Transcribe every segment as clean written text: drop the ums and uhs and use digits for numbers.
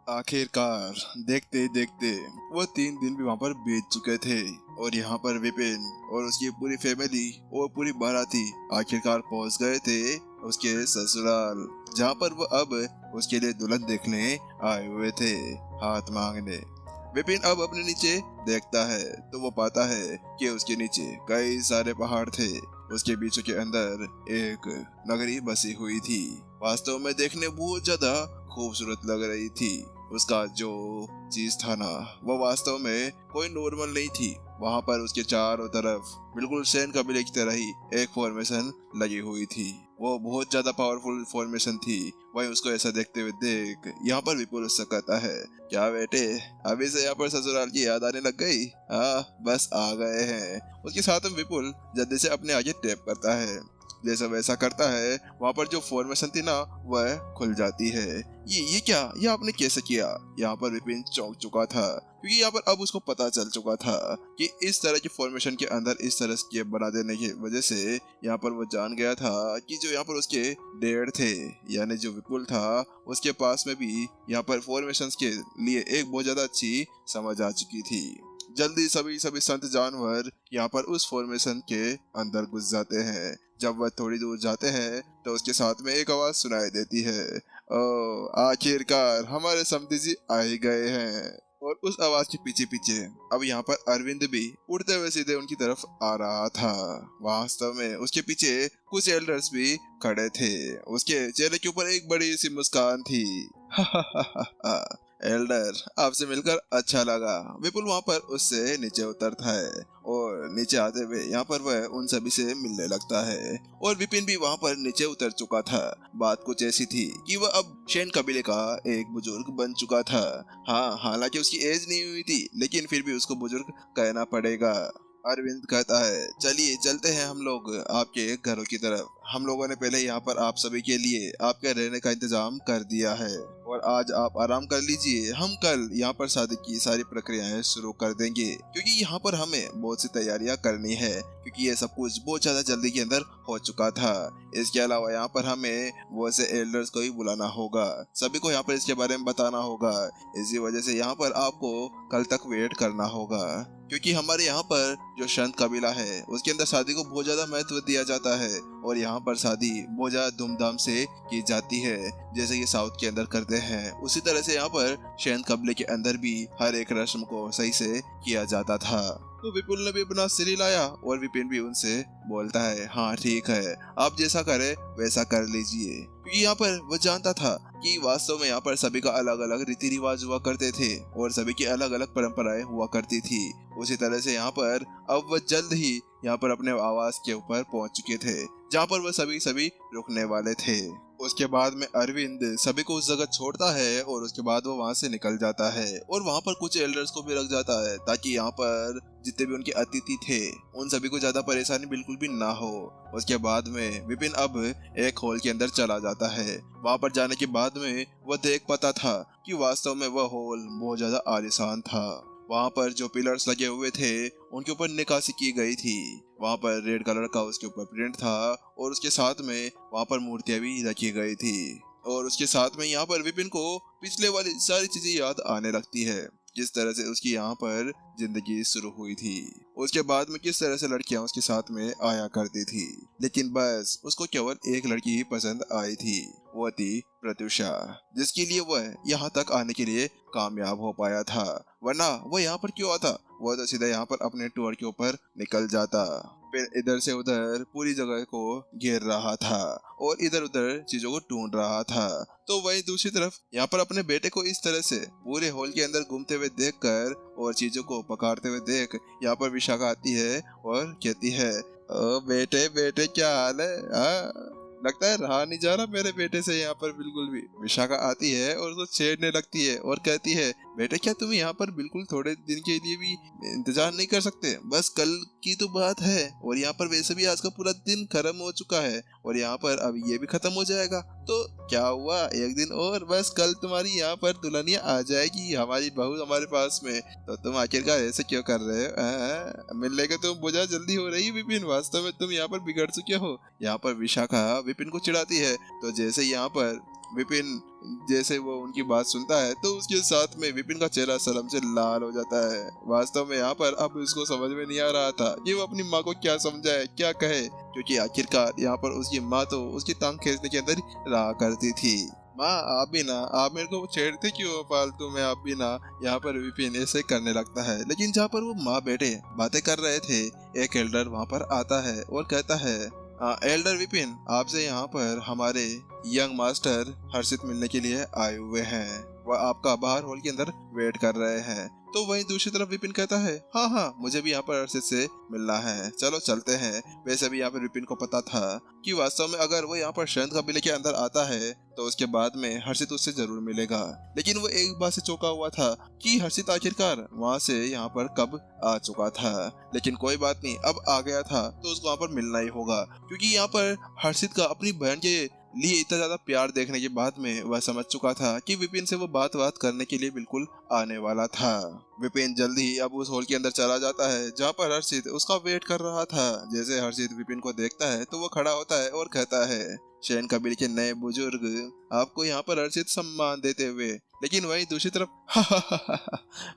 आखिरकार देखते देखते वो 3 दिन भी वहाँ पर बीत चुके थे और यहाँ पर विपिन और उसकी पूरी फैमिली और पूरी बाराती आखिरकार पहुँच गए थे उसके ससुराल, जहाँ पर वो अब उसके लिए दुल्हन देखने आए हुए थे, हाथ मांगने। विपिन अब अपने नीचे देखता है तो वो पाता है कि उसके नीचे कई सारे पहाड़ थे। उसके बीचों के अंदर एक नगरी बसी हुई थी। वास्तव में देखने बहुत ज्यादा खूबसूरत लग रही थी। उसका जो चीज था ना, वो वास्तव में कोई नॉर्मल नहीं थी। वहां पर उसके चारों तरफ बिल्कुल सैन कबीले की तरह ही एक फॉर्मेशन लगी हुई थी। वो बहुत ज्यादा पावरफुल फॉर्मेशन थी। वही उसको ऐसा देखते हुए देख यहाँ पर विपुल उससे कहता है, क्या बेटे, अभी से यहाँ पर ससुराल की याद आने लग गई? हाँ, बस आ गए हैं। उसके साथ में विपुल जल्दी से अपने आगे टैप करता है। जैसा वैसा करता है, वहाँ पर जो फॉर्मेशन थी ना, वह खुल जाती है। ये क्या, ये आपने कैसे किया? यहाँ पर विपिन चौंक चुका था, क्योंकि यहाँ पर अब उसको पता चल चुका था कि इस तरह की फॉर्मेशन के अंदर इस तरह के बना देने की वजह से यहाँ पर वो जान गया था कि जो यहाँ पर उसके डैड थे, यानी जो विपुल था, उसके पास में भी यहाँ पर फॉर्मेशंस के लिए एक बहुत ज्यादा अच्छी समझ आ चुकी थी। जल्दी सभी सभी संत जानवर यहाँ पर उस फॉर्मेशन के अंदर घुस जाते हैं। जब वह थोड़ी दूर जाते हैं तो उसके साथ में एक आवाज सुनाई देती है, ओ, आखिरकार हमारे समधी जी आ ही गए हैं। और उस आवाज के पीछे पीछे अब यहाँ पर अरविंद भी उड़ते हुए सीधे उनकी तरफ आ रहा था। वास्तव में उसके पीछे कुछ एल्डर्स भी खड़े थे। उसके चेहरे के ऊपर एक बड़ी सी मुस्कान थी। एल्डर, आपसे मिलकर अच्छा लगा। विपुल वहाँ पर उससे नीचे उतरता है और नीचे आते हुए यहाँ पर वह उन सभी से मिलने लगता है। और विपिन भी वहाँ पर नीचे उतर चुका था। बात कुछ ऐसी थी कि वह अब शैन कबीले का एक बुजुर्ग बन चुका था। हाँ, हालांकि उसकी एज नहीं हुई थी, लेकिन फिर भी उसको बुजुर्ग कहना पड़ेगा। अरविंद कहता है, चलिए चलते हैं हम लोग आपके घरों की तरफ। हम लोगों ने पहले यहाँ पर आप सभी के लिए आपके रहने का इंतजाम कर दिया है और आज आप आराम कर लीजिए। हम कल यहाँ पर शादी की सारी प्रक्रियाएं शुरू कर देंगे, क्योंकि यहाँ पर हमें बहुत सी तैयारियां करनी है, क्योंकि ये सब कुछ बहुत ज्यादा जल्दी के अंदर हो चुका था। इसके अलावा यहाँ पर हमें वो से एल्डर्स को भी बुलाना होगा, सभी को यहाँ पर इसके बारे में बताना होगा। इसी वजह से यहाँ पर आपको कल तक वेट करना होगा, क्योंकि हमारे यहाँ पर जो संत कबीला है उसके अंदर शादी को बहुत ज्यादा महत्व दिया जाता है और यहाँ पर शादी बहुत ज्यादा धूमधाम से की जाती है, जैसे कि साउथ के अंदर करते हैं। उसी तरह से यहाँ पर संत कबीले के अंदर भी हर एक रस्म को सही से किया जाता था। तो विपुल ने भी अपना सिर हिलाया और विपिन भी उनसे बोलता है, हाँ ठीक है, आप जैसा करे वैसा कर लीजिए, क्योंकि यहाँ पर वो जानता था कि वास्तव में यहाँ पर सभी का अलग अलग रीति रिवाज हुआ करते थे और सभी की अलग अलग परंपराएं हुआ करती थी। उसी तरह से यहाँ पर अब वह जल्द ही यहाँ पर अपने आवास के ऊपर पहुंच चुके थे, जहाँ पर वह सभी रुकने वाले थे। उसके बाद में अरविंद सभी को उस जगह छोड़ता है और उसके बाद वो वहां से निकल जाता है और वहां पर कुछ एल्डर्स को भी रख जाता है, ताकि यहाँ पर जितने भी उनके अतिथि थे उन सभी को ज्यादा परेशानी बिल्कुल भी ना हो। उसके बाद में विपिन अब एक हॉल के अंदर चला जाता है। वहां पर जाने के बाद में वह देख पाता था कि वास्तव में वह हॉल बहुत ज्यादा आलीशान था। वहां पर जो पिलर्स लगे हुए थे उनके ऊपर निकासी की गई थी। वहां पर रेड कलर का उसके ऊपर प्रिंट था और उसके साथ में वहां पर मूर्तियां भी रखी गई थी। और उसके साथ में यहाँ पर विपिन को पिछले वाली सारी चीजें याद आने लगती है, जिस तरह से उसकी यहाँ पर जिंदगी शुरू हुई थी। उसके बाद में किस तरह से लड़कियां उसके साथ में आया करती थी, लेकिन बस उसको केवल एक लड़की ही पसंद आई थी, वो थी प्रत्युषा, जिसके लिए वह यहाँ तक आने के लिए कामयाब हो पाया था। वरना वो यहाँ पर क्यों आता? वो तो सीधा यहाँ पर अपने टूर के ऊपर निकल जाता। फिर इधर से उधर पूरी जगह को घेर रहा था और इधर उधर चीजों को ढूंढ रहा था। तो वही दूसरी तरफ यहाँ पर अपने बेटे को इस तरह से पूरे हॉल के अंदर घूमते हुए देखकर और चीजों को पकड़ते हुए देख यहाँ पर विशाखा आती है और कहती है, ओ बेटे बेटे क्या हाल है? लगता है रहा नहीं जा रहा मेरे बेटे से यहाँ पर बिल्कुल भी। विशाखा आती है और उसको छेड़ने लगती है और कहती है, बेटे क्या तुम यहाँ पर बिल्कुल थोड़े दिन के लिए भी इंतजार नहीं कर सकते? बस कल की तो बात है और यहाँ पर वैसे भी आज का पूरा दिन खत्म हो चुका है और यहाँ पर अब ये भी खत्म हो जाएगा, तो क्या हुआ, एक दिन और बस कल तुम्हारी यहाँ पर दुल्हनिया आ जाएगी, हमारी बहू हमारे पास में। तो तुम आखिरकार ऐसे क्यों कर रहे हो? मिलने के तुम बुझा जल्दी हो रही विपिन, वास्तव में तुम यहाँ पर बिगड़ चुके हो। यहाँ पर विशाखा विपिन को चिढ़ाती है। तो जैसे यहाँ पर विपिन जैसे वो उनकी बात सुनता है तो उसके साथ में विपिन का चेहरा शर्म से लाल हो जाता है। वास्तव में यहाँ पर अब उसको समझ में नहीं आ रहा था कि वो अपनी माँ को क्या समझाए, क्या कहे, क्योंकि आखिरकार यहाँ पर उसकी माँ तो उसकी टांग खींचने के अंदर ही रहा करती थी। माँ आप भी ना, आप मेरे को छेड़ते क्यों फालतू में, आप भी ना। यहाँ पर विपिन ऐसे करने लगता है, लेकिन जहाँ पर वो माँ बेटे बातें कर रहे थे, एक एल्डर वहाँ पर आता है और कहता है, एल्डर विपिन, आपसे यहाँ पर हमारे यंग मास्टर हर्षित मिलने के लिए आए हुए हैं। वह आपका बाहर हॉल के अंदर वेट कर रहे हैं। तो वहीं दूसरी तरफ विपिन कहता है, हाँ हाँ, मुझे भी यहाँ पर हर्षित से मिलना है, चलो चलते हैं। वैसे भी यहाँ पर विपिन को पता था कि वास्तव में अगर वो यहाँ पर शयंत कबीले के अंदर आता है तो उसके बाद में हर्षित उससे जरूर मिलेगा। लेकिन वो एक बात से चौंका हुआ था कि हर्षित आखिरकार वहाँ से यहाँ पर कब आ चुका था। लेकिन कोई बात नहीं, अब आ गया था तो उसको वहाँ पर मिलना ही होगा, क्योंकि यहाँ पर हर्षित का अपनी बहन के लिए इतना ज्यादा प्यार देखने के बाद में वह समझ चुका था कि विपिन से वो बात करने के लिए बिल्कुल आने वाला था। विपिन जल्दी ही अब उस हॉल के अंदर चला जाता है जहाँ पर हर्षित उसका वेट कर रहा था। जैसे हर्षित विपिन को देखता है तो वो खड़ा होता है और कहता है, शयन कबीले के नए बुजुर्ग, आपको यहाँ पर हर्षित सम्मान देते हुए। लेकिन वहीं दूसरी तरफ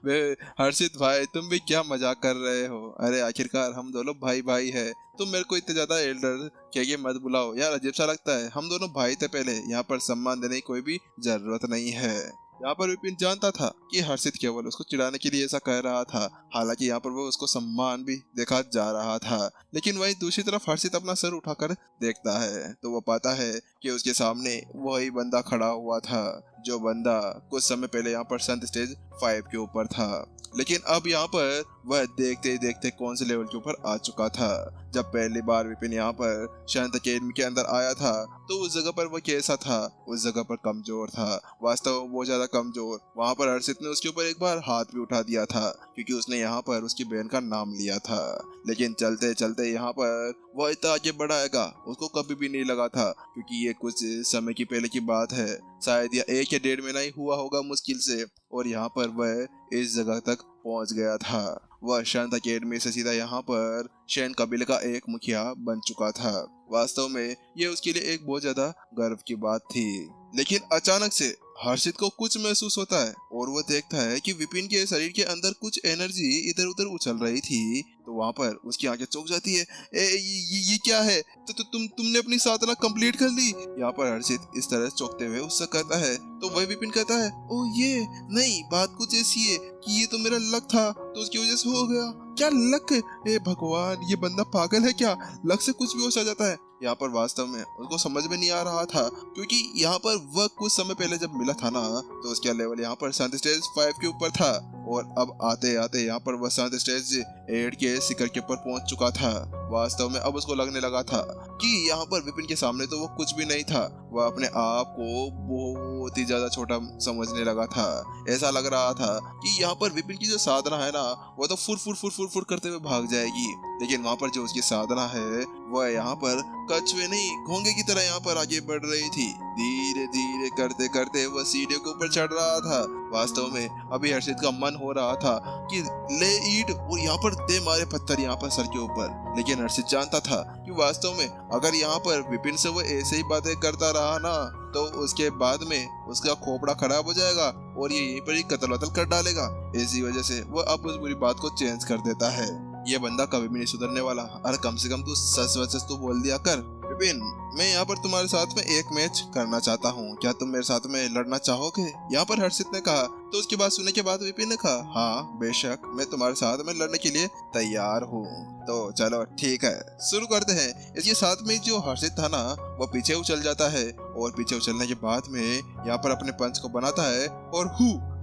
वे, हर्षित भाई तुम भी क्या मजाक कर रहे हो, अरे आखिरकार हम दोनों भाई भाई है, तुम मेरे को इतने ज्यादा एल्डर कह के मत बुलाओ यार, अजीब सा लगता है, हम दोनों भाई थे पहले, यहाँ पर सम्मान देने की कोई भी जरूरत नहीं है। यहाँ पर विपिन जानता था कि हर्षित केवल उसको चिढ़ाने के लिए ऐसा कह रहा था, हालांकि यहाँ पर वो उसको सम्मान भी देखा जा रहा था। लेकिन वहीं दूसरी तरफ हर्षित अपना सर उठाकर देखता है तो वो पाता है कि उसके सामने वही बंदा खड़ा हुआ था, जो बंदा कुछ समय पहले यहाँ पर संत स्टेज 5 के ऊपर था। लेकिन अब यहाँ पर वह देखते ही देखते कौन से लेवल के ऊपर आ चुका था। जब पहली बार विपिन यहाँ पर शांत अकेडमी के अंदर आया था तो उस जगह पर वह कैसा था, उस जगह पर कमजोर था, वास्तव में बहुत ज्यादा कमजोर। वहाँ पर हर्षित ने उसके ऊपर एक बार हाथ भी उठा दिया था क्योंकि उसने यहाँ पर उसकी बहन का नाम लिया था। लेकिन चलते चलते यहाँ पर वह इतना आगे बढ़ाएगा उसको कभी भी नहीं लगा था, क्योंकि ये कुछ समय की पहले की बात है, शायद यह 1 या 1.5 महीना ही हुआ होगा मुश्किल से, और यहाँ पर वह इस जगह तक पहुंच गया था। वह शांत अकेडमी से सीधा यहाँ पर शयन कबीले का एक मुखिया बन चुका था। वास्तव में ये उसके लिए एक बहुत ज्यादा गर्व की बात थी। लेकिन अचानक से हर्षित को कुछ महसूस होता है और वो देखता है कि विपिन के शरीर के अंदर कुछ एनर्जी इधर उधर उछल रही थी। तो वहाँ पर उसकी आंखें चौंक जाती है, ये क्या है, तो तुमने अपनी साधना कंप्लीट कर ली। यहाँ पर हर्षित इस तरह चौंकते हुए उससे कहता है तो वही विपिन कहता है, ओ ये नहीं, बात कुछ ऐसी है कि ये तो मेरा लक था तो उसकी वजह से हो गया। क्या लक, ए भगवान, ये बंदा पागल है क्या, लक से कुछ भी हो जाता है। यहाँ पर वास्तव में उसको समझ में नहीं आ रहा था, क्योंकि यहाँ पर वह कुछ समय पहले जब मिला था ना तो उसका लेवल यहाँ पर शांति स्टेज 5 के ऊपर था, और अब आते आते यहाँ पर वह शांति स्टेज 8 के शिखर के ऊपर पहुंच चुका था। वास्तव में अब उसको लगने लगा था कि यहाँ पर विपिन के सामने तो वो कुछ भी नहीं था, वह अपने आप को बहुत ही ज्यादा छोटा समझने लगा था। ऐसा लग रहा था कि यहाँ पर विपिन की जो साधना है ना वो तो फुर फुर फुर फुर फुर करते हुए भाग जाएगी, लेकिन वहाँ पर जो उसकी साधना है वह यहाँ पर कछुए नहीं घोंगे की तरह यहाँ पर आगे बढ़ रही थी। धीरे धीरे करते करते वह सीढ़ियों के ऊपर चढ़ रहा था। वास्तव में अभी हर्षित का मन हो रहा था कि ले ईंट और यहाँ पर दे मारे पत्थर यहाँ पर सर के ऊपर, लेकिन हर्षित जानता था कि वास्तव में अगर यहाँ पर विपिन से वो ऐसे ही बातें करता रहा ना तो उसके बाद में उसका खोपड़ा खराब हो जाएगा और ये यहीं पर ही कत्ल वतल कर डालेगा। इसी वजह से वो अब उस बुरी बात को चेंज कर देता है। ये बंदा कभी भी नहीं सुधरने वाला, अरे कम से कम तू सच तो बोल दिया कर। विपिन, मैं यहाँ पर तुम्हारे साथ में एक मैच करना चाहता हूँ, क्या तुम मेरे साथ में लड़ना चाहोगे? यहाँ पर हर्षित ने कहा। तो उसकी बात सुनने के बाद विपिन ने कहा, हाँ बेशक, मैं तुम्हारे साथ में लड़ने के लिए तैयार हूँ। तो चलो ठीक है, शुरू करते हैं। इसके साथ में जो हर्षित था ना वो पीछे उछल जाता है, और पीछे उछलने के बाद में यहाँ पर अपने पंच को बनाता है और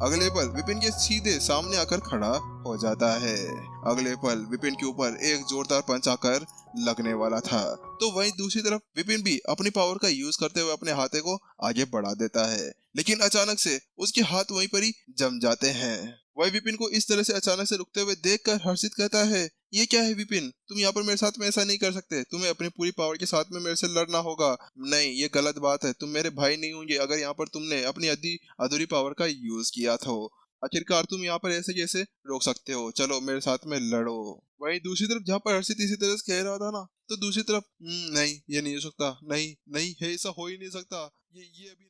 अगले पल विपिन के सीधे सामने आकर खड़ा हो जाता है। अगले पल विपिन के ऊपर एक जोरदार पंच आकर लगने वाला था। तो वहीं दूसरी तरफ विपिन भी अपनी पावर का यूज करते हुए अपने हाथे को आगे बढ़ा देता है, लेकिन अचानक से उसके हाथ वहीं पर ही जम जाते हैं। वही विपिन को इस तरह से अचानक से रुकते हुए देखकर हर्षित कहता है, ये क्या है विपिन, तुम यहाँ पर मेरे साथ में ऐसा नहीं कर सकते, तुम्हें अपनी पूरी पावर के साथ में मेरे से लड़ना होगा। नहीं, ये गलत बात है, तुम मेरे भाई नहीं होंगे अगर यहाँ पर तुमने अपनी अधूरी पावर का यूज किया था। आखिरकार तुम यहाँ पर ऐसे कैसे रोक सकते हो, चलो मेरे साथ में लड़ो। वहीं दूसरी तरफ जहाँ पर हर्षित इसी तरह से कह रहा था ना तो दूसरी तरफ नहीं, ये नहीं हो सकता, नहीं नहीं है, ऐसा हो ही नहीं सकता, ये अभी